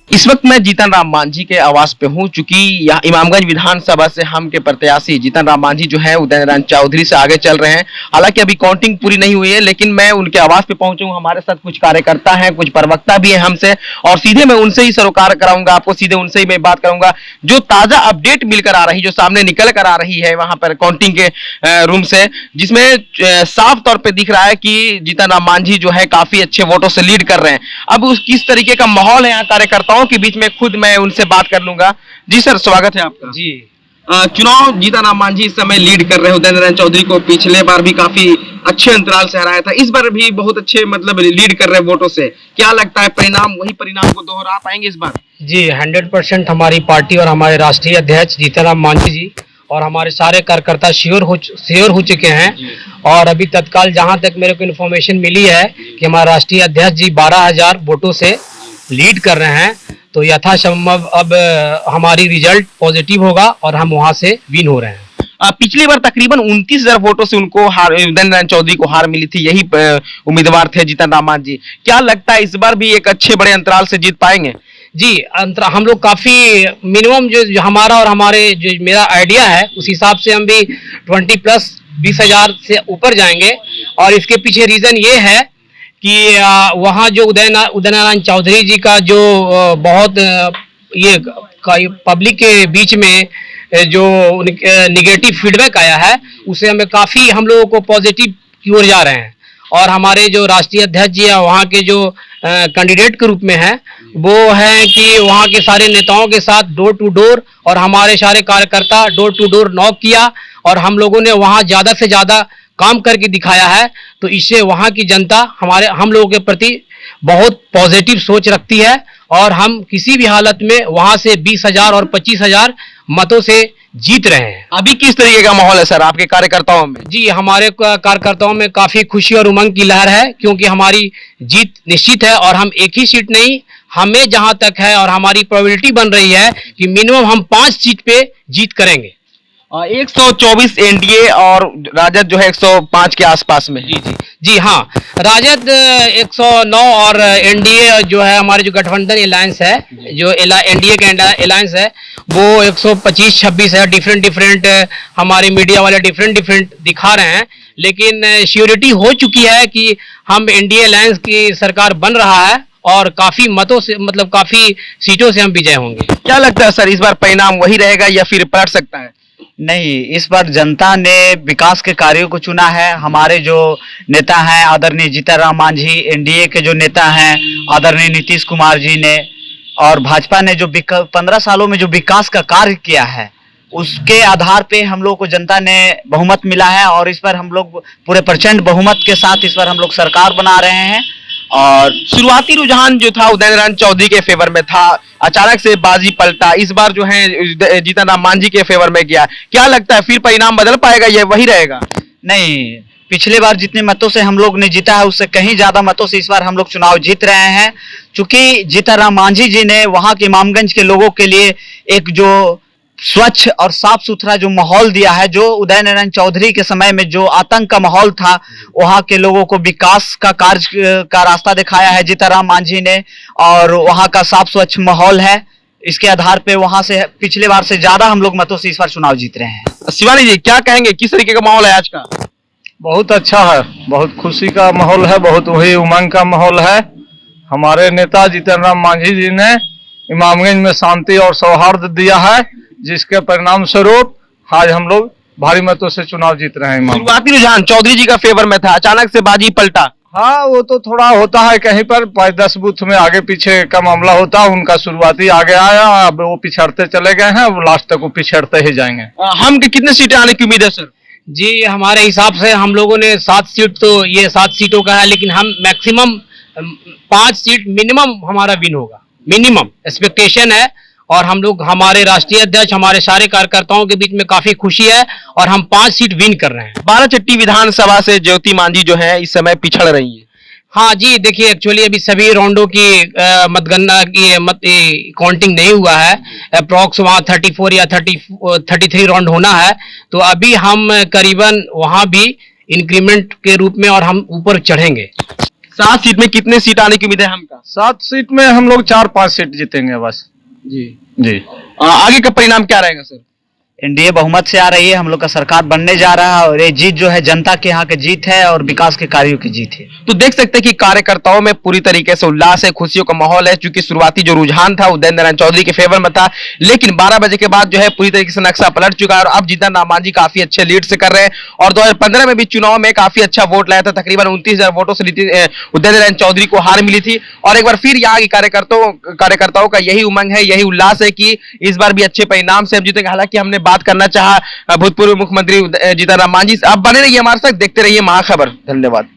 इस वक्त मैं जीतन राम मांझी के आवास पे हूँ। चूंकि यहाँ इमामगंज विधानसभा से हम के प्रत्याशी जीतन राम मांझी जो है उदय नारायण चौधरी से आगे चल रहे हैं। हालांकि अभी काउंटिंग पूरी नहीं हुई है, लेकिन मैं उनके आवास पे पहुंचा हूँ। हमारे साथ कुछ कार्यकर्ता हैं, कुछ प्रवक्ता भी हैं हमसे, और सीधे मैं उनसे ही सरोकार कराऊंगा, आपको सीधे उनसे ही मैं बात करूंगा। जो ताजा अपडेट मिलकर आ रही, जो सामने निकल कर आ रही है वहां पर काउंटिंग के रूम से, जिसमें साफ तौर पर दिख रहा है कि जीतन राम मांझी जो है काफी अच्छे वोटों से लीड कर रहे हैं। अब उस किस तरीके का माहौल है यहाँ कार्यकर्ताओं के बीच में, खुद मैं उनसे बात कर लूंगा। जी सर, स्वागत है आपका। जी चुनाव जीतन राम मांझी इस समय लीड कर रहे हैं उदय नारायण चौधरी को। पिछले बार भी काफी अच्छे अंतराल से हराया था, इस बार भी बहुत अच्छे मतलब लीड कर रहे हैं वोटों से। क्या लगता है परिणाम, वही परिणाम को दोहरा पाएंगे इस बार? जी 100% हमारी पार्टी और हमारे राष्ट्रीय अध्यक्ष जीतन राम मांझी जी और हमारे सारे कार्यकर्ता श्योर हो चुके हैं। और अभी तत्काल जहां तक मेरे को इन्फॉर्मेशन मिली है कि हमारे राष्ट्रीय अध्यक्ष जी 12,000 वोटों से लीड कर रहे हैं, तो यथासंभव अब हमारी रिजल्ट पॉजिटिव होगा और हम वहां से विन हो रहे हैं। पिछली बार तकरीबन 29,000 वोटों से उनको हार, उदय नारायण चौधरी को हार मिली थी। यही उम्मीदवार थे जीतन राम मांझी। क्या लगता है इस बार भी एक अच्छे बड़े अंतराल से जीत पाएंगे? जी हम लोग काफी मिनिमम जो हमारा और हमारे जो मेरा आइडिया है उस हिसाब से हम भी 20+ से ऊपर जाएंगे। और इसके पीछे रीजन ये है कि वहाँ जो उदय नारायण चौधरी जी का जो बहुत ये पब्लिक के बीच में जो निगेटिव फीडबैक आया है, उसे हमें काफ़ी हम लोगों को पॉजिटिव की ओर जा रहे हैं। और हमारे जो राष्ट्रीय अध्यक्ष जी है वहाँ के जो कैंडिडेट के रूप में है, वो है कि वहाँ के सारे नेताओं के साथ डोर टू डोर और हमारे सारे कार्यकर्ता डोर टू डोर नॉक किया और हम लोगों ने वहाँ ज़्यादा से ज़्यादा काम करके दिखाया है। तो इससे वहाँ की जनता हम लोगों के प्रति बहुत पॉजिटिव सोच रखती है और हम किसी भी हालत में वहाँ से 20,000 और 25,000 मतों से जीत रहे हैं। अभी किस तरीके का माहौल है सर आपके कार्यकर्ताओं में? जी हमारे कार्यकर्ताओं में काफी खुशी और उमंग की लहर है, क्योंकि हमारी जीत निश्चित है। और हम एक ही सीट नहीं, हमें जहां तक है और हमारी प्रोबेबिलिटी बन रही है कि मिनिमम हम 5 सीट पे जीत करेंगे। 124 एनडीए और राजद जो है 105 के आसपास में। जी हाँ, राजद 109 और एनडीए जो है हमारे जो गठबंधन अलायंस है, जो एनडीए का अलायंस है, वो 125-26 है। डिफरेंट हमारे मीडिया वाले डिफरेंट दिखा रहे हैं, लेकिन श्योरिटी हो चुकी है कि हम एनडीए अलायंस की सरकार बन रहा है और काफी मतों से, मतलब काफी सीटों से हम विजय होंगे। क्या लगता है सर इस बार परिणाम वही रहेगा या फिर पलट सकता है? नहीं, इस बार जनता ने विकास के कार्यों को चुना है। हमारे जो नेता हैं आदरणीय जीतन राम मांझी, एनडीए के जो नेता हैं आदरणीय नीतीश कुमार जी ने, और भाजपा ने जो 15 सालों में जो विकास का कार्य किया है, उसके आधार पे हम लोग को जनता ने बहुमत मिला है। और इस बार हम लोग पूरे प्रचंड बहुमत के साथ इस बार हम लोग सरकार बना रहे हैं। और शुरुआती रुझान जो था उदय नारायण चौधरी के फेवर में था, अचानक से बाजी पलटा, इस बार जो है जीतन राम मांझी के फेवर में गया। क्या लगता है फिर परिणाम बदल पाएगा या वही रहेगा? नहीं, पिछले बार जितने मतों से हम लोग ने जीता है उससे कहीं ज्यादा मतों से इस बार हम लोग चुनाव जीत रहे हैं। चूंकि जीतन राम मांझी जी ने वहां के इमामगंज के लोगों के लिए एक जो स्वच्छ और साफ सुथरा जो माहौल दिया है, जो उदय नारायण चौधरी के समय में जो आतंक का माहौल था, वहां के लोगों को विकास का कार्य का रास्ता दिखाया है जीतन राम मांझी ने। और वहां का साफ स्वच्छ माहौल है, इसके आधार पे वहां से पिछले बार से ज्यादा हम लोग मतों से इस बार चुनाव जीत रहे हैं। शिवानी जी क्या कहेंगे, किस तरीके का माहौल है आज का? बहुत अच्छा है, बहुत खुशी का माहौल है, बहुत वही उमंग का माहौल है। हमारे नेता जीतन राम मांझी जी ने इमामगंज में शांति और सौहार्द दिया है, जिसके परिणाम स्वरूप आज हम लोग भारी मतों से चुनाव जीत रहे हैं। शुरुआती रुझान चौधरी जी का फेवर में था, अचानक से बाजी पलटा। हाँ, वो तो थोड़ा होता है, कहीं पर 5-10 बूथ में आगे पीछे का मामला होता है। उनका शुरुआती आगे आया, अब वो पिछड़ते चले गए हैं, वो लास्ट तक वो पिछड़ते ही जाएंगे। हम के कितने सीटें आने की उम्मीद है सर? जी हमारे हिसाब से हम लोगों ने 7 सीट, तो ये 7 सीटों का है, लेकिन हम मैक्सिमम 5 सीट मिनिमम हमारा विन होगा, मिनिमम एक्सपेक्टेशन है। और हम लोग, हमारे राष्ट्रीय अध्यक्ष, हमारे सारे कार्यकर्ताओं के बीच में काफी खुशी है और हम 5 सीट विन कर रहे हैं। 12 विधानसभा से ज्योति मांझी जो है इस समय पिछड़ रही है। हाँ जी, देखिए एक्चुअली अभी सभी राउंडों की मतगणना की काउंटिंग नहीं हुआ है। अप्रॉक्स वहाँ 34 या 33 राउंड होना है, तो अभी हम करीबन वहाँ भी इंक्रीमेंट के रूप में और हम ऊपर चढ़ेंगे। 7 सीट में कितने सीट आने की उम्मीद है हमका? 7 सीट में हम लोग 4-5 सीट जीतेंगे बस। जी। जी। आगे का परिणाम क्या रहेगा सर? एनडीए बहुमत से आ रही है, हम लोग का सरकार बनने जा रहा है और ये जीत जो है जनता के यहाँ की जीत है और विकास के कार्यों की जीत है। तो देख सकते हैं कि कार्यकर्ताओं में पूरी तरीके से उल्लास है, खुशियों का माहौल है, क्योंकि शुरुआती जो रुझान था उदय नारायण चौधरी के फेवर में था, लेकिन 12 बजे के बाद जो है पूरी तरीके से नक्शा पलट चुका है और अब जीतन राम मांझी काफी अच्छे लीड से कर रहे हैं और 2015 में भी चुनाव में काफी अच्छा वोट लाया था, तकरीबन 29,000 वोटों से उदय नारायण चौधरी को हार मिली थी। और एक बार फिर यहाँ के कार्यकर्ताओं का यही उमंग है, यही उल्लास है कि इस बार भी अच्छे परिणाम से हम जीतेंगे। हालांकि हमने बात करना चाहा भूतपूर्व मुख्यमंत्री जीतन राम मांझी से। आप बने रहिए हमारे साथ, देखते रहिए महाखबर। धन्यवाद।